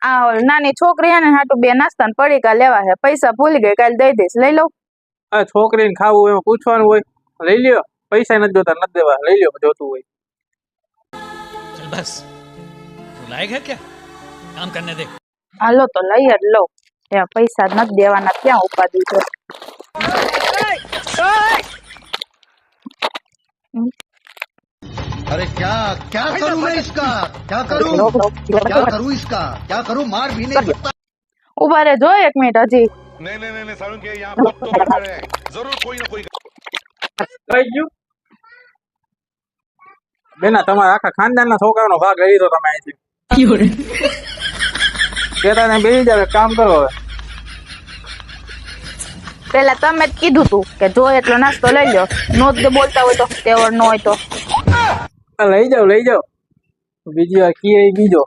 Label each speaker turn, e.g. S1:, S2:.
S1: આ નાની છોકરી હે ને હાટુ બે નાસ્તા ને પડીકા લેવા હે, પૈસા ભૂલી ગઈ, કાલે દઈ દઈશ, લઈ લઉં.
S2: આ છોકરીને ખાવું એમાં પૂછવાનું હોય, લઈ લ્યો. પૈસા નથી જોતા, નથી દેવા, લઈ લ્યો જોતું હોય.
S3: चल बस तू लायक है क्या काम करने दे।
S1: હાલો તો લઈ જ લઉં. એ પૈસા નથી દેવાના, ક્યાં ઉપાડી છે.
S4: अरे क्या क्या करूं मैं इसका, क्या करूं इसका, क्या करूं, मार भी नहीं सकता।
S1: ઉભા રે, જો 1 મિનિટ હજી.
S5: नहीं नहीं नहीं सारुण के यहाँ बहुत तो मर्डर है, जरूर कोई ना कोई
S2: કઈ ગયું બેના? તમારા આખા ખાનદાનના છોકરાનો ભાગ લઈ લીધો તમે અહીંથી. કેતા ને બેસી જાવ, કામ કરો હવે.
S1: પેલા તમે જ કીધું તું કે જો એટલો નાસ્તો લઈ લો, નો જ બોલતા હોય તો, તેવડ ન હોય તો.
S2: લઈ જાવ, લઈ જાવ. બીજી વાર કીએ બીજો.